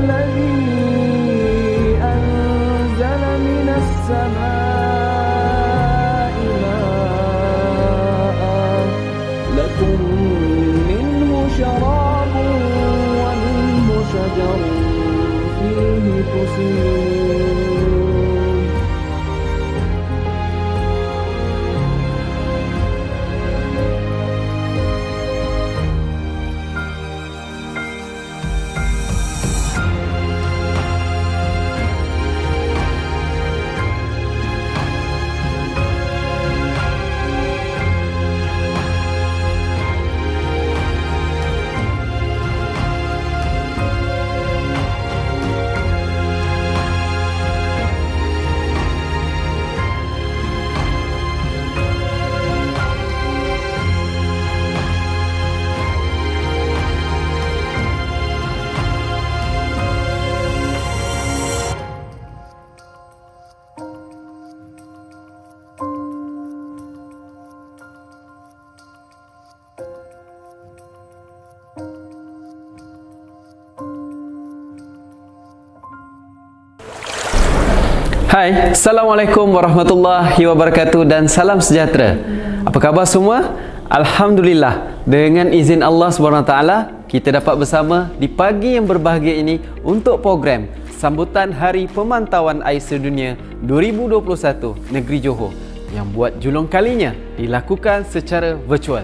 الذي أنزل من السماء ماء لكم منه شراب ومنه شجر فيه تسيرون. Hai, Assalamualaikum warahmatullahi wabarakatuh dan salam sejahtera. Apa khabar semua? Alhamdulillah, dengan izin Allah SWT, kita dapat bersama di pagi yang berbahagia ini untuk program sambutan Hari Pemantauan Air Sedunia 2021 Negeri Johor yang buat julung kalinya dilakukan secara virtual.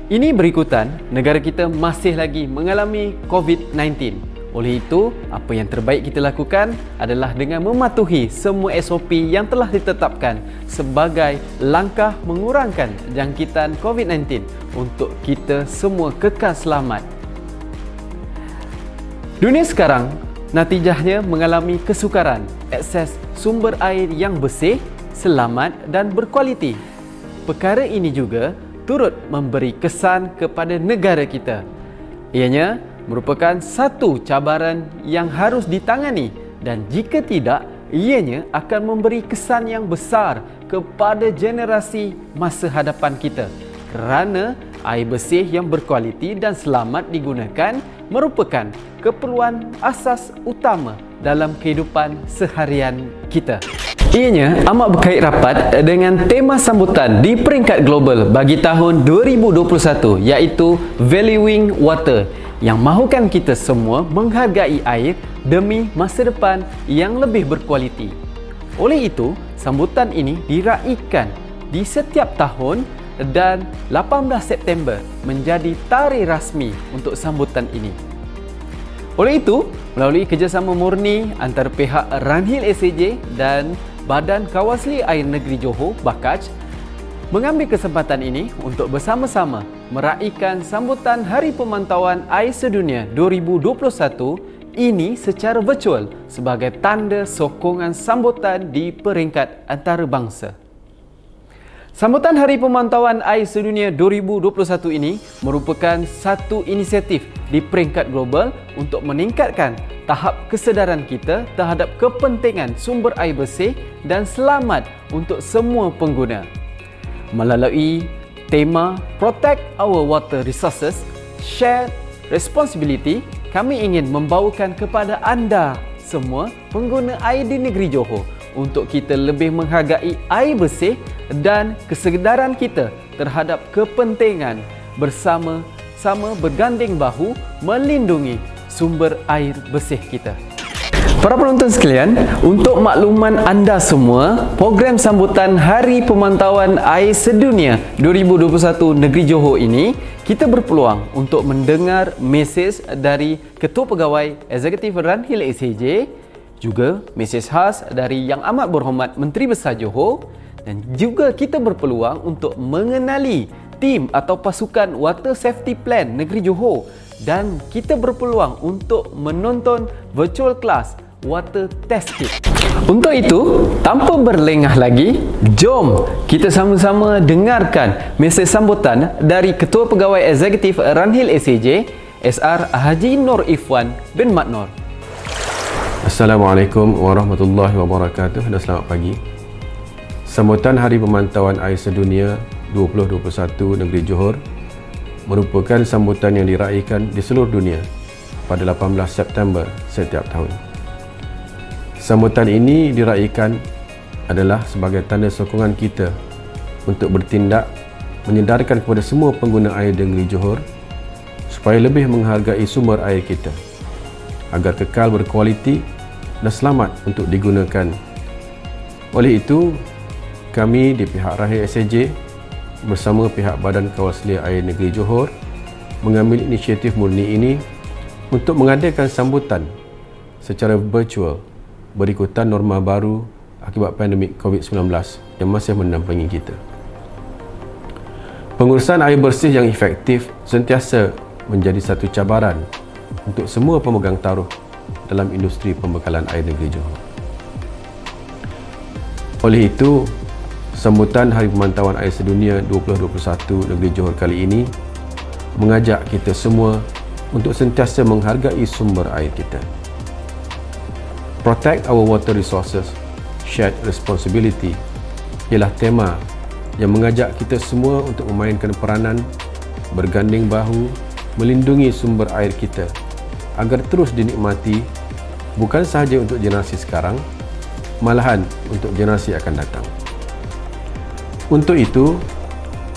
Ini berikutan negara kita masih lagi mengalami COVID-19. Oleh itu, apa yang terbaik kita lakukan adalah dengan mematuhi semua SOP yang telah ditetapkan sebagai langkah mengurangkan jangkitan COVID-19 untuk kita semua kekal selamat. Dunia sekarang natijahnya mengalami kesukaran akses sumber air yang bersih, selamat dan berkualiti. Perkara ini juga turut memberi kesan kepada negara kita. Ianya merupakan satu cabaran yang harus ditangani dan jika tidak, ianya akan memberi kesan yang besar kepada generasi masa hadapan kita kerana air bersih yang berkualiti dan selamat digunakan merupakan keperluan asas utama dalam kehidupan seharian kita. Ianya amat berkait rapat dengan tema sambutan di peringkat global bagi tahun 2021 iaitu Valuing Water yang mahukan kita semua menghargai air demi masa depan yang lebih berkualiti. Oleh itu, sambutan ini diraikan di setiap tahun dan 18 September menjadi tarikh rasmi untuk sambutan ini. Oleh itu, melalui kerjasama murni antara pihak Ranhil SAJ dan Badan Kawasli Air Negeri Johor (BAKAJ) mengambil kesempatan ini untuk bersama-sama meraikan sambutan Hari Pemantauan Air Sedunia 2021 ini secara virtual sebagai tanda sokongan sambutan di peringkat antarabangsa. Sambutan Hari Pemantauan Air Sedunia 2021 ini merupakan satu inisiatif di peringkat global untuk meningkatkan tahap kesedaran kita terhadap kepentingan sumber air bersih dan selamat untuk semua pengguna. Melalui tema Protect Our Water Resources, Shared Responsibility, kami ingin membawakan kepada anda semua pengguna air di negeri Johor untuk kita lebih menghargai air bersih dan kesedaran kita terhadap kepentingan bersama-sama berganding bahu melindungi sumber air bersih kita. Para penonton sekalian, untuk makluman anda semua, program sambutan Hari Pemantauan Air Sedunia 2021 Negeri Johor ini, kita berpeluang untuk mendengar mesej dari Ketua Pegawai Eksekutif Ranhil SAJ, juga mesej khas dari Yang Amat Berhormat Menteri Besar Johor, dan juga kita berpeluang untuk mengenali tim atau pasukan Water Safety Plan Negeri Johor, dan kita berpeluang untuk menonton virtual class Water Test Kit. Untuk itu, tanpa berlengah lagi, jom kita sama-sama dengarkan mesej sambutan dari Ketua Pegawai Eksekutif Ranhil SAJ, SR Haji Nur Ifwan bin Mat Nor. Assalamualaikum warahmatullahi wabarakatuh dan selamat pagi. Sambutan Hari Pemantauan Air Sedunia 2021 Negeri Johor merupakan sambutan yang diraikan di seluruh dunia pada 18 September setiap tahun. Sambutan ini diraikan adalah sebagai tanda sokongan kita untuk bertindak menyedarkan kepada semua pengguna air di negeri Johor supaya lebih menghargai sumber air kita agar kekal berkualiti dan selamat untuk digunakan. Oleh itu, kami di pihak Rahil SAJ bersama pihak Badan Kawal Selia Air Negeri Johor mengambil inisiatif murni ini untuk mengadakan sambutan secara virtual berikutan norma baru akibat pandemik COVID-19 yang masih menampangi kita. Pengurusan air bersih yang efektif sentiasa menjadi satu cabaran untuk semua pemegang taruh dalam industri pembekalan air negeri Johor. Oleh itu, sambutan Hari Pemantauan Air Sedunia 2021 Negeri Johor kali ini mengajak kita semua untuk sentiasa menghargai sumber air kita. Protect our water resources, shared responsibility ialah tema yang mengajak kita semua untuk memainkan peranan berganding bahu melindungi sumber air kita agar terus dinikmati bukan sahaja untuk generasi sekarang, malahan untuk generasi akan datang. Untuk itu,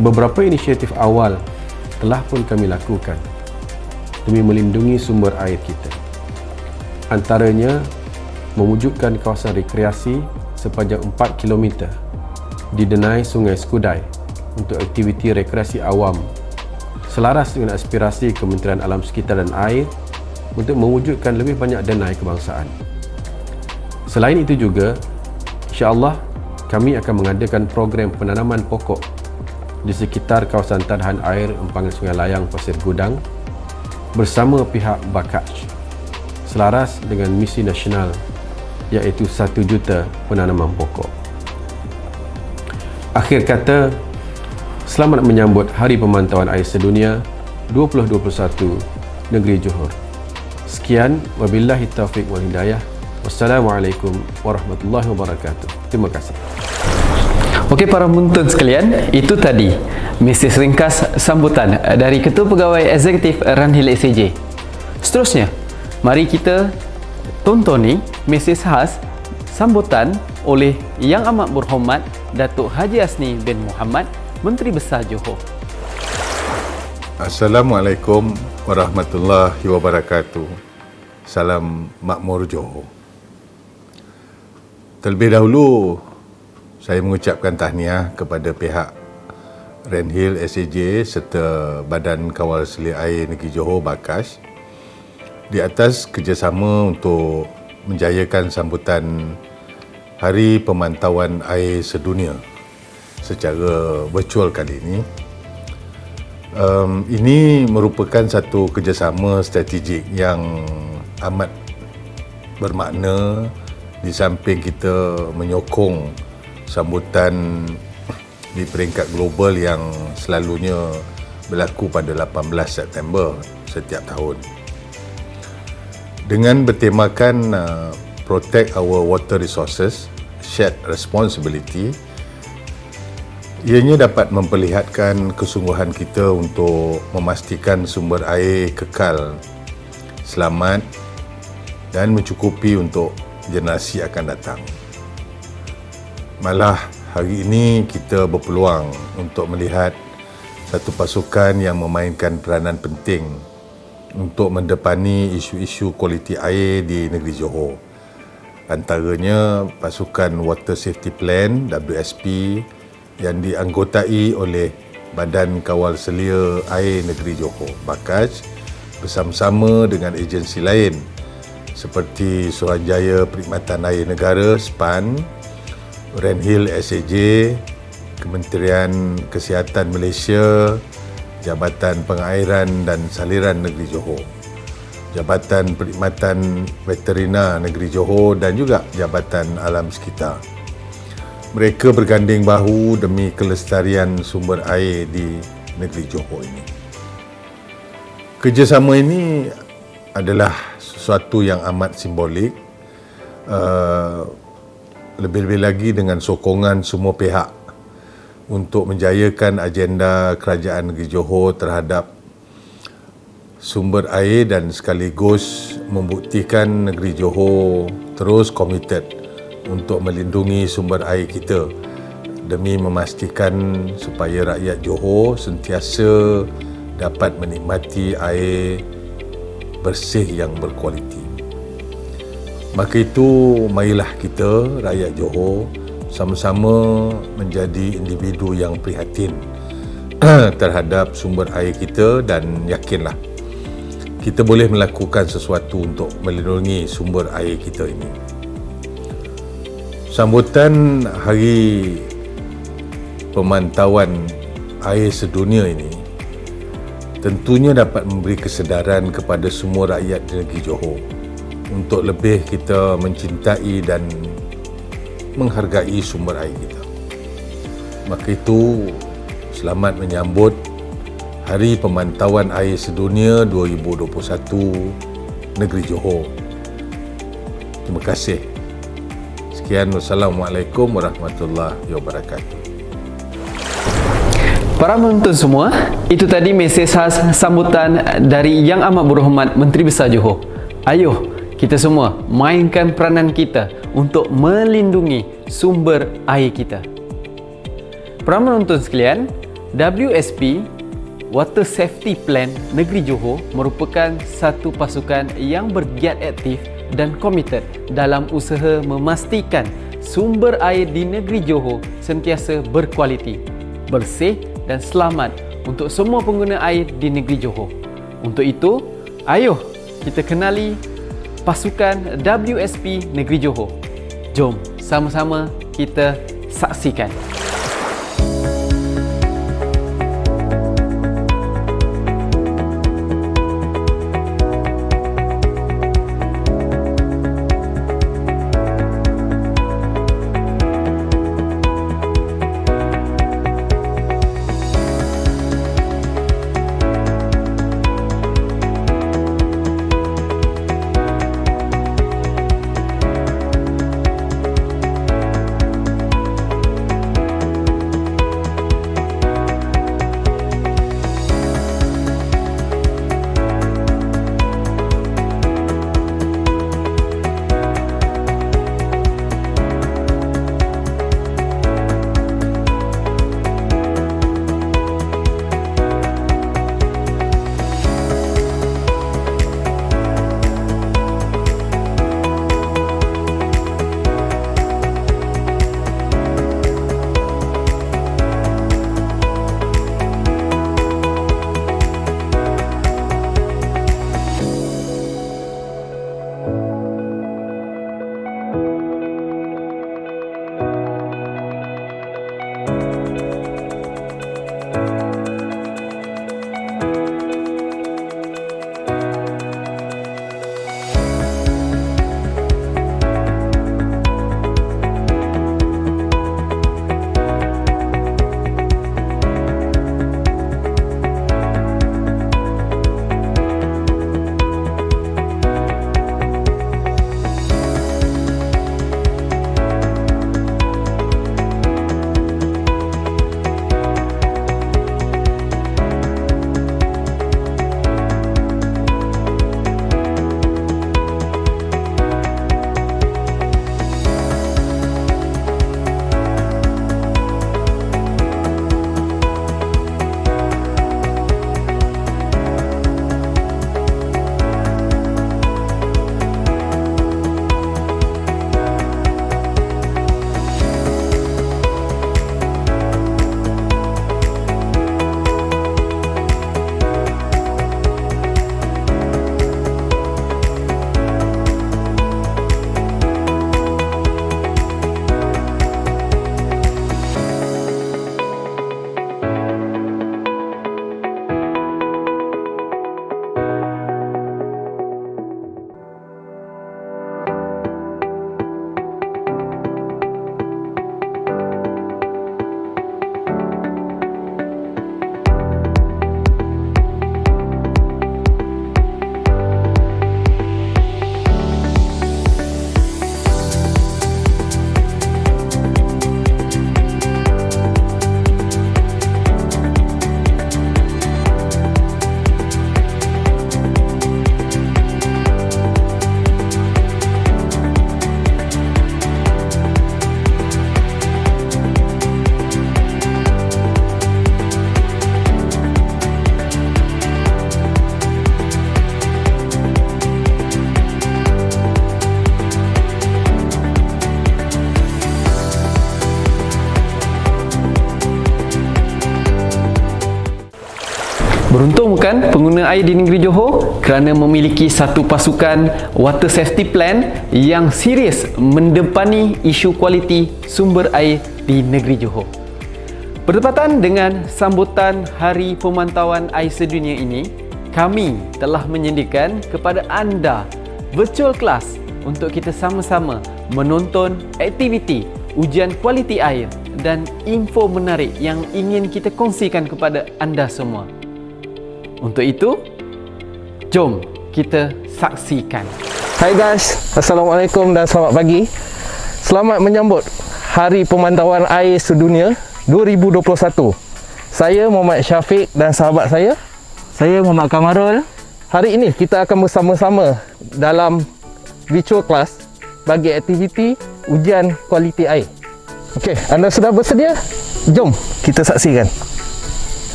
beberapa inisiatif awal telah pun kami lakukan demi melindungi sumber air kita. Antaranya, mewujudkan kawasan rekreasi sepanjang 4 km di denai Sungai Skudai untuk aktiviti rekreasi awam selaras dengan aspirasi Kementerian Alam Sekitar dan Air untuk mewujudkan lebih banyak denai kebangsaan. Selain itu juga, insya-Allah kami akan mengadakan program penanaman pokok di sekitar kawasan tadahan air empangan Sungai Layang Pasir Gudang bersama pihak Bakaj selaras dengan misi nasional iaitu 1 juta penanaman pokok. Akhir kata, selamat menyambut Hari Pemantauan Air Sedunia 2021 Negeri Johor. Sekian, wabillahi taufiq wal hidayah. Wassalamualaikum warahmatullahi wabarakatuh. Terima kasih. Okey para penonton sekalian, itu tadi mesej ringkas sambutan dari Ketua Pegawai Eksekutif Ranhil SAJ. Seterusnya, mari kita tonton ni mesej khas sambutan oleh Yang Amat Berhormat Datuk Haji Asni bin Muhammad, Menteri Besar Johor. Assalamualaikum warahmatullahi wabarakatuh. Salam makmur Johor. Terlebih dahulu, saya mengucapkan tahniah kepada pihak Ranhil SAJ serta Badan Kawal Selia Air Negeri Johor Bakaj di atas kerjasama untuk menjayakan sambutan Hari Pemantauan Air Sedunia secara virtual kali ini. Ini merupakan satu kerjasama strategik yang amat bermakna di samping kita menyokong sambutan di peringkat global yang selalunya berlaku pada 18 September setiap tahun. Dengan bertemakan Protect Our Water Resources, Shared Responsibility, ianya dapat memperlihatkan kesungguhan kita untuk memastikan sumber air kekal, selamat dan mencukupi untuk generasi akan datang. Malah hari ini kita berpeluang untuk melihat satu pasukan yang memainkan peranan penting untuk mendepani isu-isu kualiti air di negeri Johor. Antaranya pasukan Water Safety Plan WSP yang dianggotai oleh Badan Kawal Selia Air Negeri Johor Bakaj bersama-sama dengan agensi lain seperti Suruhanjaya Perkhidmatan Air Negara SPAN, Ranhil SAJ, Kementerian Kesihatan Malaysia, Jabatan Pengairan dan Saliran Negeri Johor, Jabatan Perkhidmatan Veterina Negeri Johor dan juga Jabatan Alam Sekitar. Mereka berganding bahu demi kelestarian sumber air di negeri Johor ini. Kerjasama ini adalah sesuatu yang amat simbolik, lebih-lebih lagi dengan sokongan semua pihak untuk menjayakan agenda kerajaan negeri Johor terhadap sumber air dan sekaligus membuktikan negeri Johor terus komited untuk melindungi sumber air kita demi memastikan supaya rakyat Johor sentiasa dapat menikmati air bersih yang berkualiti. Maka itu, marilah kita, rakyat Johor, sama-sama menjadi individu yang prihatin terhadap sumber air kita dan yakinlah kita boleh melakukan sesuatu untuk melindungi sumber air kita ini. Sambutan Hari Pemantauan Air Sedunia ini tentunya dapat memberi kesedaran kepada semua rakyat di negeri Johor untuk lebih kita mencintai dan menghargai sumber air kita. Maka itu, selamat menyambut Hari Pemantauan Air Sedunia 2021 Negeri Johor. Terima kasih. Sekian, wassalamualaikum warahmatullahi wabarakatuh. Para penonton semua, itu tadi mesej khas sambutan dari Yang Amat Berhormat Menteri Besar Johor. Ayuh, kita semua mainkan peranan kita untuk melindungi sumber air kita. Para penonton sekalian, WSP Water Safety Plan Negeri Johor merupakan satu pasukan yang bergiat aktif dan komited dalam usaha memastikan sumber air di negeri Johor sentiasa berkualiti, bersih dan selamat untuk semua pengguna air di negeri Johor. Untuk itu, ayuh kita kenali pasukan WSP Negeri Johor. Jom sama-sama kita saksikan. bukan pengguna air di negeri Johor kerana memiliki satu pasukan water safety plan yang serius mendepani isu kualiti sumber air di negeri Johor. Bertepatan dengan sambutan Hari Pemantauan Air Sedunia ini, kami telah menyediakan kepada anda virtual class untuk kita sama-sama menonton aktiviti ujian kualiti air dan info menarik yang ingin kita kongsikan kepada anda semua. Untuk itu, jom kita saksikan. Hai guys, Assalamualaikum dan selamat pagi. Selamat menyambut Hari Pemantauan Air Sedunia 2021. Saya Muhammad Syafiq dan sahabat saya Muhammad Kamarul. Hari ini kita akan bersama-sama dalam virtual class bagi aktiviti ujian kualiti air. Okey, anda sudah bersedia? Jom kita saksikan.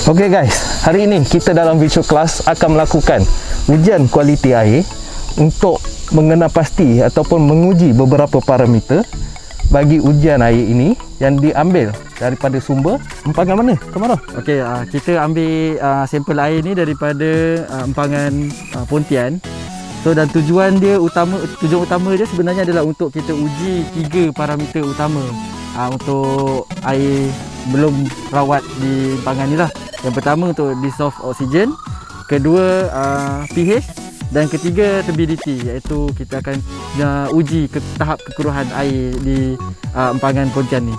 Okey guys, hari ini kita dalam virtual class akan melakukan ujian kualiti air untuk mengenal pasti ataupun menguji beberapa parameter bagi ujian air ini yang diambil daripada sumber empangan mana? Kamarul? Okey, kita ambil sampel air ni daripada empangan Pontian. So dan tujuan utama dia sebenarnya adalah untuk kita uji 3 parameter utama untuk air belum rawat di empangan ni lah. Yang pertama untuk dissolve oksigen, kedua pH dan ketiga turbidity, iaitu kita akan uji ke tahap kekeruhan air di empangan Pontian ni.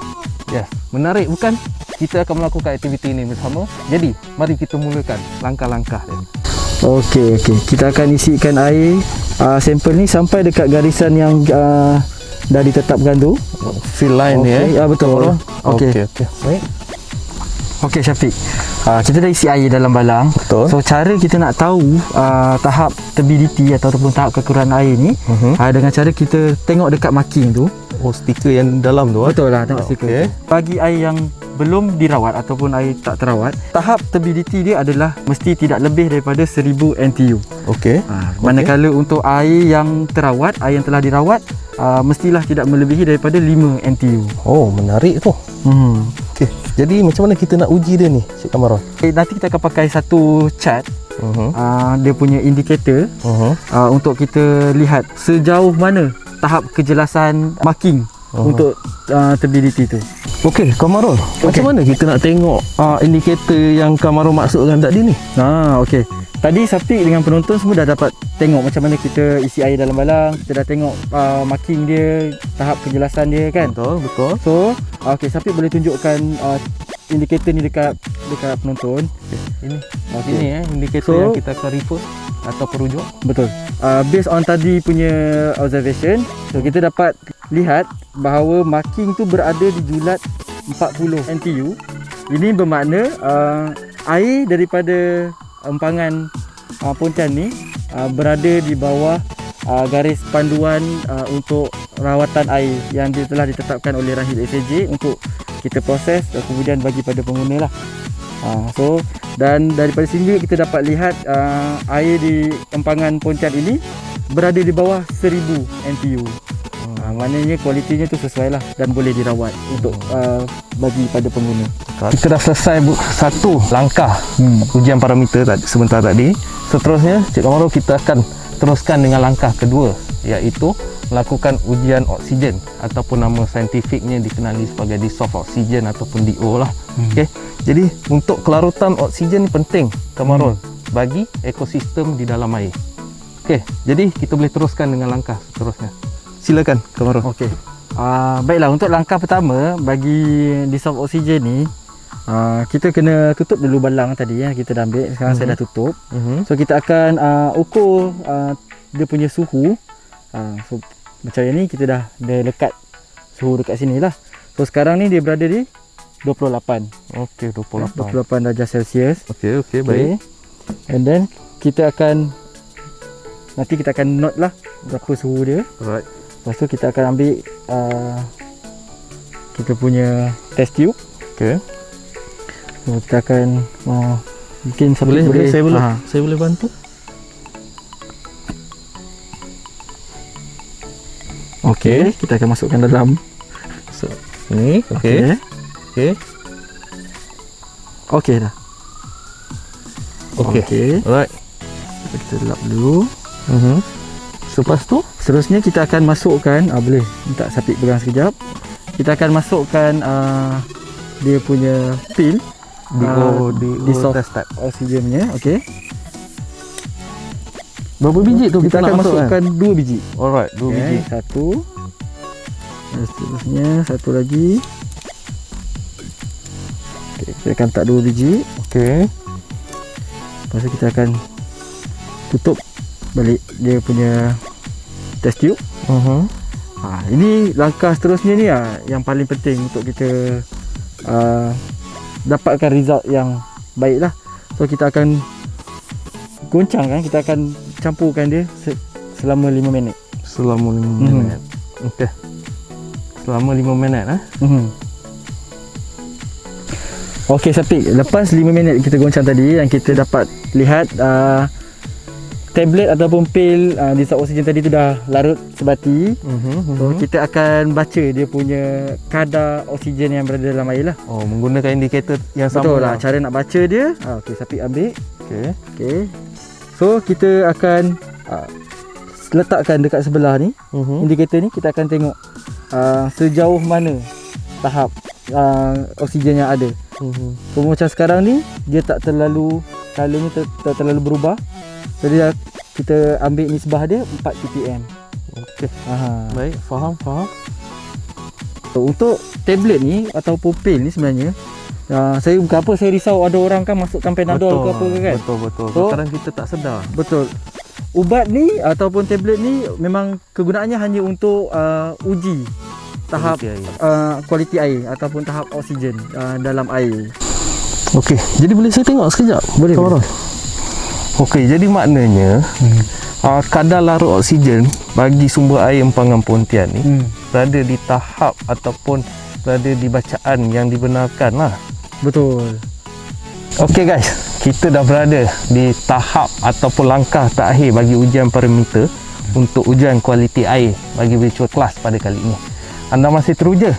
Yes, menarik bukan? Kita akan melakukan aktiviti ini bersama. Jadi, mari kita mulakan langkah-langkah dia. Okey. Kita akan isikan air sampel ni sampai dekat garisan yang dah ditetapkan tu. Fill line ni betul. Okey. Baik. Okey Syafiq. Kita dah isi air dalam balang. Betul. So cara kita nak tahu tahap turbidity ataupun tahap kekurangan air ni dengan cara kita tengok dekat marking tu. Oh, stiker yang dalam tu. Betul lah, tengok stiker. Okey. Bagi air yang belum dirawat ataupun air tak terawat, tahap turbidity dia adalah mesti tidak lebih daripada 1000 NTU. Okey. Manakala untuk air yang terawat, air yang telah dirawat, mestilah tidak melebihi daripada 5 NTU. Oh, menarik tu. Okey. Jadi macam mana kita nak uji dia ni, Cik Kamarul? Nanti kita akan pakai satu chart. Dia punya indikator untuk kita lihat sejauh mana tahap kejelasan marking untuk turbidity tu. Okey, Kamarul. Macam mana kita nak tengok indikator yang Kamarul maksudkan tadi ni? Okey. Tadi Syafiq dengan penonton semua dah dapat tengok macam mana kita isi air dalam balang. Kita dah tengok marking dia, tahap kejelasan dia kan? Betul. So, okey, Syafiq boleh tunjukkan indikator ni dekat penonton. Ini. Okey. Ini indikator yang kita akan refer atau perujuk. Betul. Based on tadi punya observation, so kita dapat lihat bahawa marking tu berada di julat 40 NTU. Ini bermakna air daripada empangan Pontian ni berada di bawah garis panduan untuk rawatan air yang telah ditetapkan oleh Rahib SAJ untuk kita proses dan kemudian bagi pada pengguna lah. So dan daripada sini kita dapat lihat air di empangan Pontian ini berada di bawah 1000 NTU. Maknanya kualitinya tu sesuai lah dan boleh dirawat untuk bagi pada pengguna. Kita dah selesai satu langkah ujian parameter sebentar tadi. Seterusnya, Cik Kamarul, kita akan teruskan dengan langkah kedua, iaitu melakukan ujian oksigen ataupun nama saintifiknya dikenali sebagai dissolve oksigen ataupun DO lah. Okey. Jadi untuk kelarutan oksigen ni penting, Kamarul, bagi ekosistem di dalam air. Okey, jadi kita boleh teruskan dengan langkah seterusnya. Silakan, Kamarul. Okey. Baiklah, untuk langkah pertama bagi dissolve oksigen ni, kita kena tutup dulu balang tadi yang kita dah ambil. Sekarang saya dah tutup. So kita akan ukur dia punya suhu. So macam ni kita dah lekat suhu dekat sini lah. So sekarang ni dia berada di 28. Okey, 28 darjah Celsius. Okey, baik. And then kita akan note lah berapa suhu dia. Alright. Lepas tu kita akan ambil kita punya test tube. Okey. So, kita akan mungkin saya boleh bantu. Okey, kita akan masukkan dalam. So, ni, okey. Okey dah. Okey. Okey. Alright. Kita lap dulu. Lepas tu Seterusnya kita akan masukkan, boleh minta Syafiq pegang sekejap. Kita akan masukkan dia punya pil dissolve test type. oksigennya. Okey. Berapa biji tu Kita kita akan nak masukkan 2 biji. Alright, 2 biji. Satu. Dan seterusnya satu lagi. Okey, kita akan letak 2 biji. Okey. Lepas tu kita akan tutup balik dia punya test tube. Ini langkah seterusnya ni yang paling penting untuk kita dapatkan result yang baik lah. So kita akan goncangkan, kita akan campurkan dia selama 5 minit. Selama 5 minit. Okey. Selama 5 minit Okey Syafiq, lepas 5 minit kita goncang tadi, yang kita dapat lihat tablet ataupun pil dissolve oksigen tadi tu dah larut sebati. So kita akan baca dia punya kadar oksigen yang berada dalam air lah. Oh, menggunakan indikator yang sama. Betul lah, cara nak baca dia. Okey, Syafiq ambil. Okey. So kita akan letakkan dekat sebelah ni. Indikator ni kita akan tengok sejauh mana tahap oksigen yang ada. So macam sekarang ni dia tak terlalu, color ni tak terlalu berubah. Jadi kita ambil nisbah dia 4 ppm. Okey. Baik, faham. So, untuk tablet ni ataupun pil ni sebenarnya saya bukan apa, saya risau ada orang kan masukkan Panadol ke apa ke kan. Betul. So, kadang kita tak sedar. Betul. Ubat ni ataupun tablet ni memang kegunaannya hanya untuk uji tahap kualiti air ataupun tahap oksigen dalam air. Okey, jadi boleh saya tengok sekejap? Boleh. Okey, jadi maknanya kadar larut oksigen bagi sumber air Empangan Pontian ni berada di tahap ataupun berada di bacaan yang dibenarkan lah. Betul. Okey guys, kita dah berada di tahap ataupun langkah terakhir bagi ujian parameter untuk ujian kualiti air bagi virtual class pada kali ini. Anda masih teruja?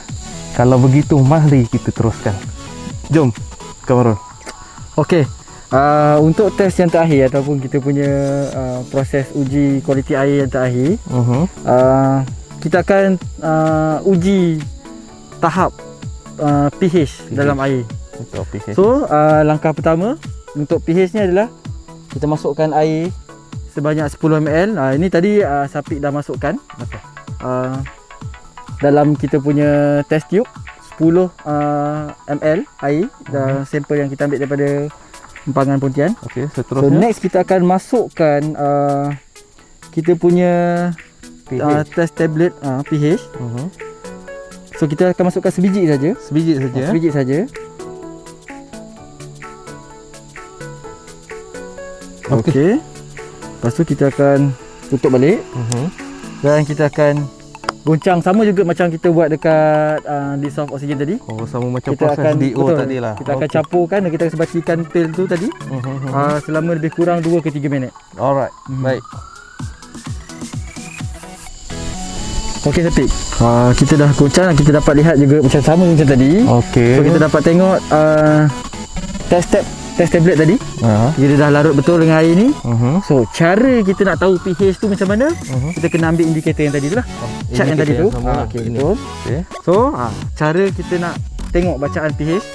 Kalau begitu, mari kita teruskan. Jom, Kamarul. Okey. Untuk test yang terakhir ataupun kita punya proses uji kualiti air yang terakhir, kita akan uji tahap pH dalam air. Untuk pH. So langkah pertama untuk pH ni adalah kita masukkan air sebanyak 10 ml. Ini tadi Syafiq dah masukkan dalam kita punya test tube 10 ml air dan sampel yang kita ambil daripada Empangan Pontian. Okey, So seterusnya. next kita akan masukkan kita punya test tablet pH. So kita akan masukkan sebiji saja. Sebiji saja. Sebiji saja. Okey. Lepas tu kita akan tutup balik. Dan kita akan goncang sama juga macam kita buat dekat dissolve oksigen tadi. Oh, sama macam Kita proses akan DO tadi lah. Kita akan campurkan dan kita akan sebacikan pil tu tadi selama lebih kurang 2 ke 3 minit. Alright, baik. Okey Syafiq. Kita dah goncang dan kita dapat lihat juga macam sama macam tadi. Okey. So kita dapat tengok test tablet tadi. Dia dah larut betul dengan air ni. So cara kita nak tahu pH tu macam mana, kita kena ambil indikator yang tadi tu lah. Chart yang tadi tu. Okey, betul. Okay. So cara kita nak tengok bacaan pH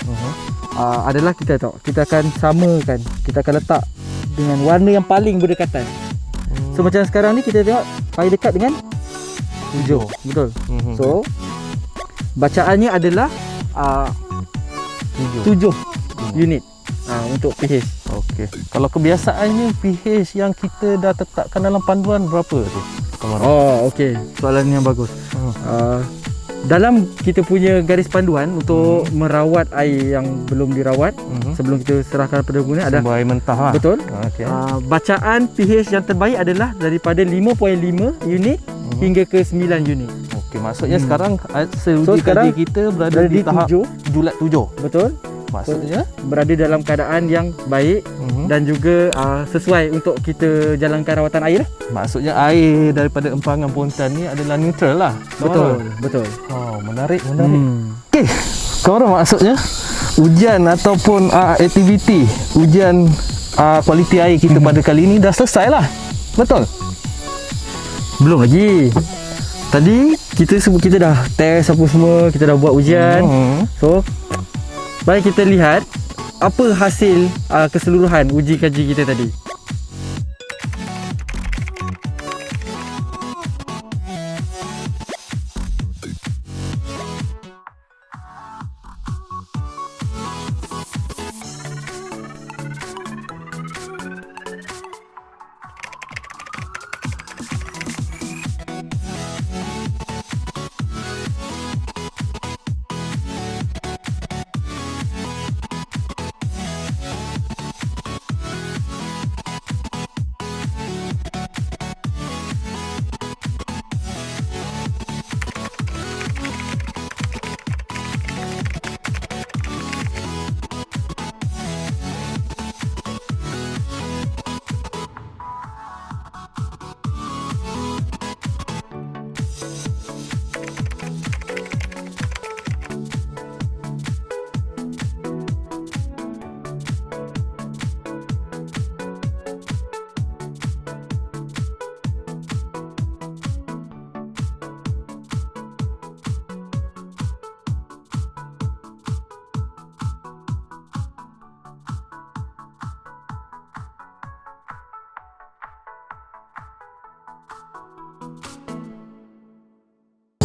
adalah kita akan samakan. Kita akan letak dengan warna yang paling berdekatan. So macam sekarang ni kita tengok paling dekat dengan hijau. Betul. So bacaannya adalah 7 unit untuk pH. Okey. Kalau kebiasaannya pH yang kita dah tetapkan dalam panduan berapa tu? Okey. Soalan yang bagus. Dalam kita punya garis panduan untuk merawat air yang belum dirawat sebelum kita serahkan pada pengguna ada sumber air mentah lah. Betul. Okey. Bacaan pH yang terbaik adalah daripada 5.5 unit hingga ke 9 unit. Okey, maksudnya sekarang uji sekarang kaji kita berada di tahap 7. julat 7. Betul. Maksudnya Berada dalam keadaan yang baik dan juga sesuai untuk kita jalankan rawatan air lah. maksudnya air daripada Empangan Pontian ni adalah neutral lah. Betul. Oh, menarik. Okey. Kawan maksudnya ujian ataupun aktiviti ujian kualiti air kita pada kali ini dah selesai lah. Betul? Belum lagi. Tadi kita dah test apa semua, kita dah buat ujian. So, mari kita lihat apa hasil keseluruhan uji kaji kita tadi.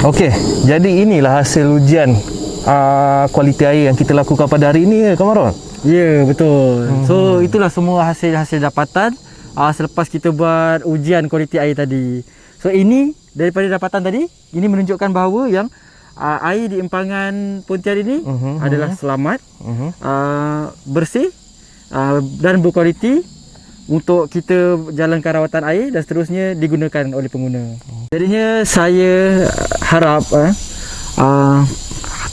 Okey, jadi inilah hasil ujian kualiti air yang kita lakukan pada hari ini, Kamarul. Ya, betul. So, itulah semua hasil-hasil dapatan selepas kita buat ujian kualiti air tadi. So, ini daripada dapatan tadi, ini menunjukkan bahawa yang air di empangan Pontian ini adalah selamat, bersih dan berkualiti untuk kita jalankan rawatan air dan seterusnya digunakan oleh pengguna. Jadinya saya harap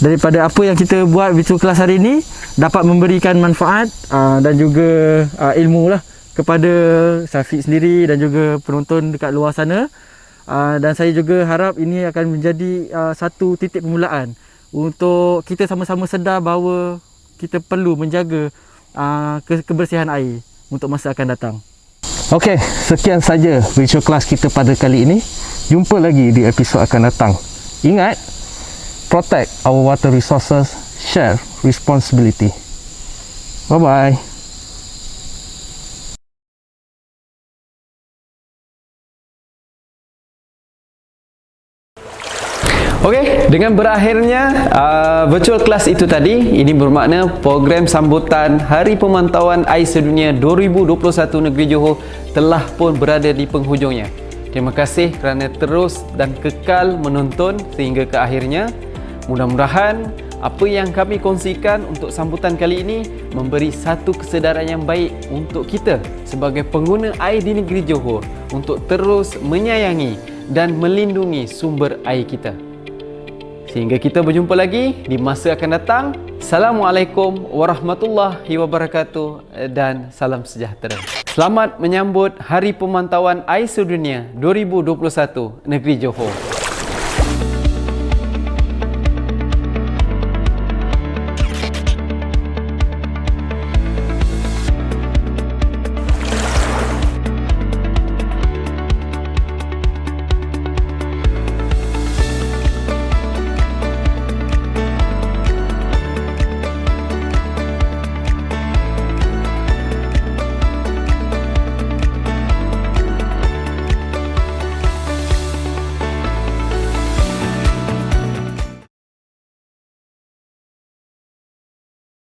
daripada apa yang kita buat virtual class hari ini dapat memberikan manfaat dan juga ilmu lah kepada Syafiq sendiri dan juga penonton dekat luar sana. Dan saya juga harap ini akan menjadi satu titik permulaan untuk kita sama-sama sedar bahawa kita perlu menjaga kebersihan air untuk masa akan datang. Okey, sekian saja virtual class kita pada kali ini. Jumpa lagi di episod akan datang. Ingat, protect our water resources, share responsibility. Bye-bye. Okey, dengan berakhirnya virtual class itu tadi, ini bermakna program sambutan Hari Pemantauan Air Sedunia 2021 Negeri Johor telah pun berada di penghujungnya. Terima kasih kerana terus dan kekal menonton sehingga ke akhirnya. Mudah-mudahan apa yang kami kongsikan untuk sambutan kali ini memberi satu kesedaran yang baik untuk kita sebagai pengguna air di negeri Johor untuk terus menyayangi dan melindungi sumber air kita. Sehingga kita berjumpa lagi di masa akan datang. Assalamualaikum warahmatullahi wabarakatuh dan salam sejahtera. Selamat menyambut Hari Pemantauan Air Sedunia 2021 Negeri Johor.